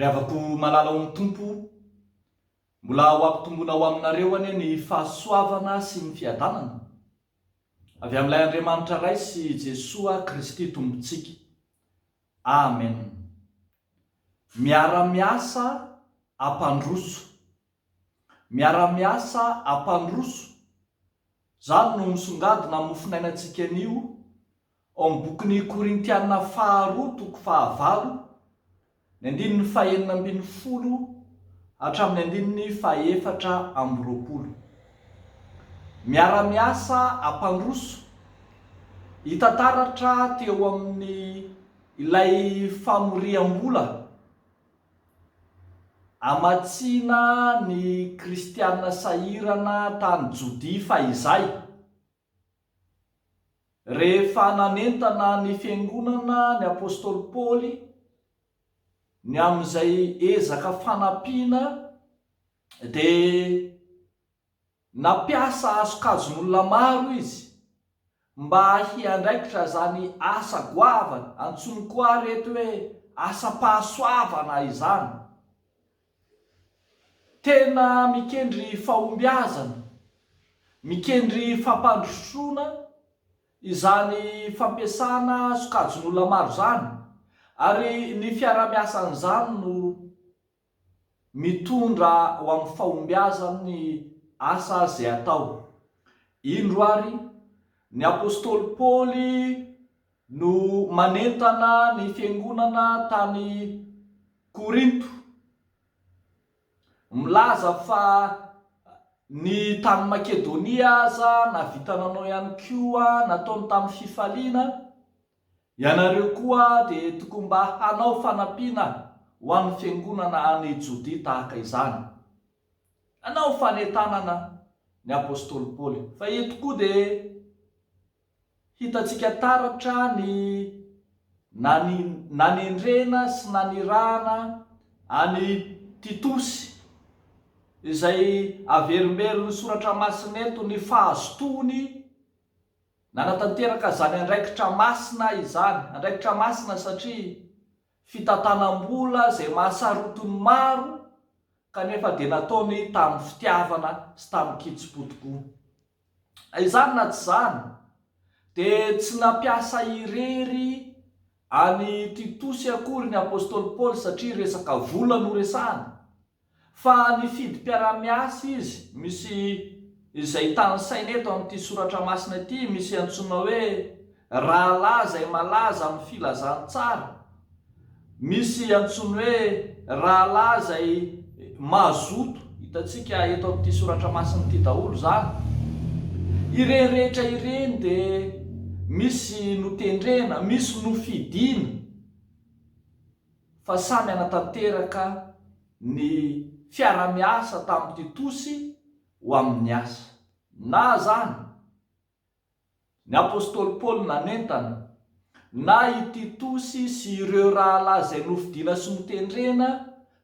Ry havako malala ho ny tompo, mbola ho ampitombona ho aminareo anie ny fahasoavana sy ny fiadanana avy amin'ilay Andriamanitra ray sy Jesoa Kristy tompontsika. Amen. Miara-miasa ampandroso, miara-miasa ampandroso, zany no misongadina amin'ny mofinainantsika anio ao amin'ny bokin'ny Korintiana 2:9, ny andininy 9:40 hatramin'ny andininy 4:20. Miara-miasa ampandroso, hita taratra teo amin'ny ilay famoriam-bola amatsiana ny kristianina sahirana tany Jodia fahizay, rehefa nanentana ny fiangonana ny apôstôly Paoly ny amin'izay ezaka fanampiana, dia nampiasa asokajin'olona maro izy mba hiandraikitra zany asa goavana, antsony koa reto hoe asa-pahasoavana izany. Tena mikendry fahombiazana, mikendry fampandrosoana izany fampiasana sokajin'olona maro zany, ary ny fiara-miasan'izany no mitondra ho amin'ny fahombiazana ny asa izay atao. Indro ary ny apôstôly Paoly no manentana ny fiangonana tany Korinto, milaza fa ny tany Makedonia aza navita nanao ihany koa, nataony tamin'ny fifaliana, ianareo koa dia tokony mba hanao fanampiana ho an'ny fiangonana any Jodia tahaka izany. Hanao fanentanana ny apôstôly Paoly. Fa eto koa dia hitantsika taratra ny nanendrena sy nanirahana any Titosy, izay averimberin'ny soratra masina eto ny fahazotony, nanatanteraka zany andraikitra masina izany. Andraikitra masina satria fitantanam-bola izay mahasarotony maro, kanefa dia nataony tamin'ny fitiavana sy tamin'ny kitso-po tokoa. Izany na tsy zany dia tsy nampiasa irery any Titosy akory ny apôstôly Paoly satria resaka vola no resahany, fa ny fidim-piara-miasa izy. Misy izay tany saina eto amin'ity soratra masina ity, misy antsoina hoe rahalahy izay malaza amin'ny filazantsara, misy antsoina hoe rahalahy izay mazoto. Hitantsika eto amin'ity soratra masina ity daholo zany. Ireny rehetra ireny dia misy notendrena, misy nofidiana, fa samy anatanteraka ny fiara-miasa tamin'ny Titosy ho amin'ny asa. Na zany ny apôstôly Paoly nanentana, na i Titosy sy ireo rahalahy izay nofidiana sy notendrena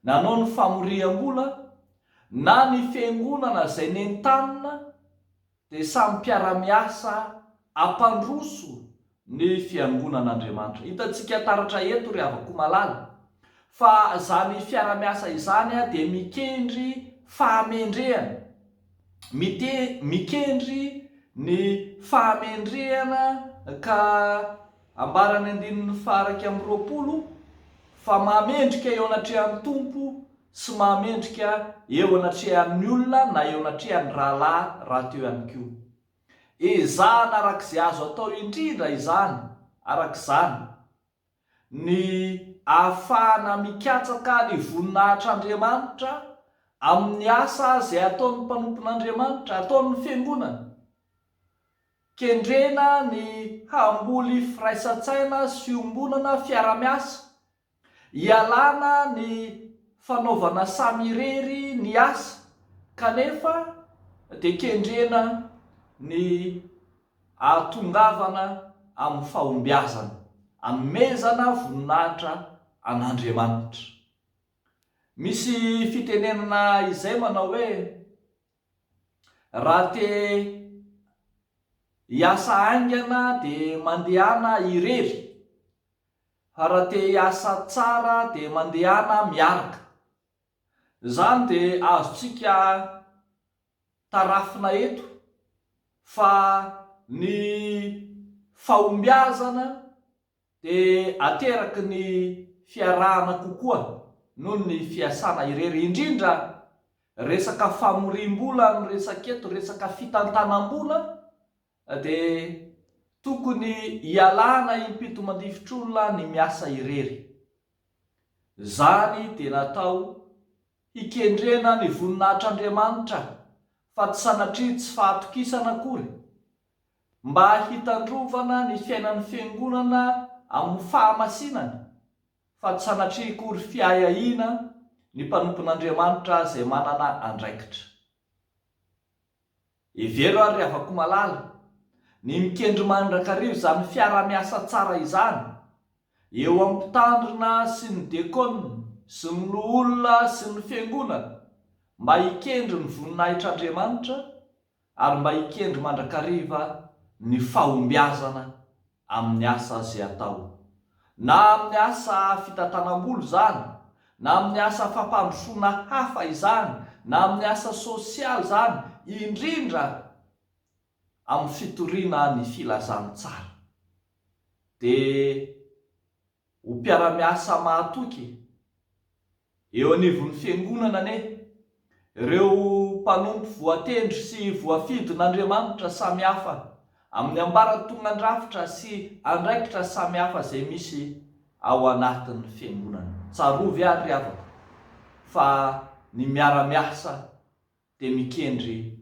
nanao ny famoriam-bola, na ny fiangonana izay nentanina, dia samy mpiara-miasa ampandroso ny fiangonan'Andriamanitra. Hitantsika taratra eto ry havako malala fa zany fiara-miasa izany dia mikendry fahamendrehana, mikendry ny fahamendrehana, ka ambarany andininy 2:20 fa mahamendrika eo anatrehan'ny tompo sy mahamendrika eo anatrehan'ny olona na eo anatrehan'ny rahalahy raha teo ihany koa. Izany arak'izay azo atao indrindra izany, arak'izany ny ahafahana mikatsaka ny voninahitr'Andriamanitra amin'ny asa izay ataon'ny mpanompon'Andriamanitra, ataon'ny fiangonana, kendrena ny hamboly firaisan-tsaina sy fiombonana fiara-miasa, hialana ny fanaovana samy irery ny asa, kanefa dia kendrena ny ahatongavana amin'ny fahombiazana, amezana voninahitra an'Andriamanitra. Misy fitenenana izay manao hoe raha te hiasa aingana dia mandehana irery, fa raha te hiasa tsara dia mandehana miaraka. Zany dia azontsika tarafina eto fa ny fahombiazana dia ateraky ny fiarahana kokoa noho ny fiasana irery, indrindra resaka famorim-bola ny resaka eto, resaka fitantanam-bola dia tokony hialana impito mandifotr'olona ny miasa irery. Zany dia natao hikendrena ny voninahitr'Andriamanitra fa tsy sanatria tsy fahatokisana akory, mba hitandrovana ny fiainan'ny fiangonana amin'ny fahamasinana, fa tsy sanatria akory fiahiahina ny mpanompon'Andriamanitra izay manana andraikitra. Evero ary avako malala ny mikendry mandrakarivo izany fiara-miasa tsara izany eo amin'ny mpitandrina sy ny dekona sy ny loholona sy ny fiangonana, mba hikendry ny voninahitr'Andriamanitra ary mba hikendry mandrakariva ny fahombiazana amin'ny asa izay atao, na amin'ny asa fitantanam-bolo zany, na amin'ny asa fampandrosoana hafa izany, na amin'ny asa sosialy zany, indrindra amin'ny fitoriana ny filazany tsara. Dia ho mpiara-miasa mahatoky eo anivon'ny fiangonana ane, ireo mpanompo voatendry sy voafidin'Andriamanitra samihafa amin'ny ambaratongan-drafitra sy andraikitra samihafa izay misy ao anatin'ny fiangonana. Tsarovy ary avako fa ny miara-miasa dia mikendry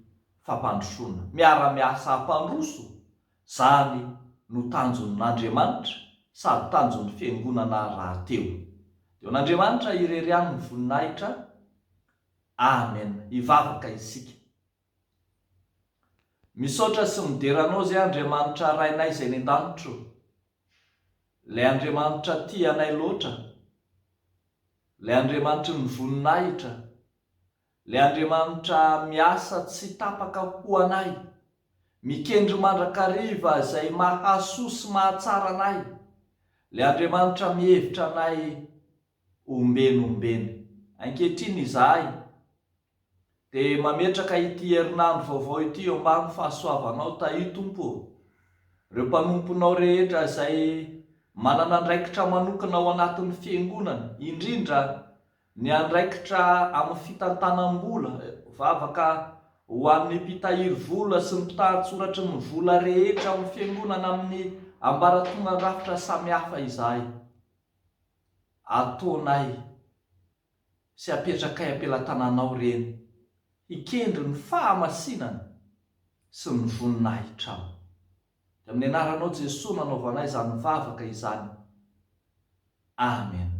fampandrosoana, miara-miasa hampandroso, zany no tanjon'Andriamanitra sady tanjon'ny fiangonana rahateo. Dia n'Andriamanitra irery ihany ny voninahitra. Amen. Hivavaka isika. Misaotra sy mideranao zay Andriamanitra rainay izay ny an-danitro, ilay Andriamanitra tia anay loatra, ilay Andriamanitra ny voninahitra, ilay Andriamanitra miasa tsy tapaka ho anay, mikendry mandrakariva izay mahasoa sy mahatsara anay, ilay Andriamanitra mihevitra anay ombenombeny. Ankehitriny izahay dia mametraka ity herinandro vaovao ity eo ambany fahasoavanao tahi Tompo, ireo mpanomponao rehetra izay manana andraikitra manokana ao anatin'ny fiangonana, indrindra ny andraikitra amin'ny fitantanam-bola, vavaka ho an'ny mpitahiry vola sy ny mpitahantsoratry ny vola rehetra amin'ny fiangonana amin'ny ambaratongan-drafitra samihafa izahay. Ataonay sy apetraka am-pelatananao reny, hikendry ny fahamasinana sy ny voninahitra. Dia amin'ny anaranao Jesosy nanaovanay izany vavaka izany. Amen.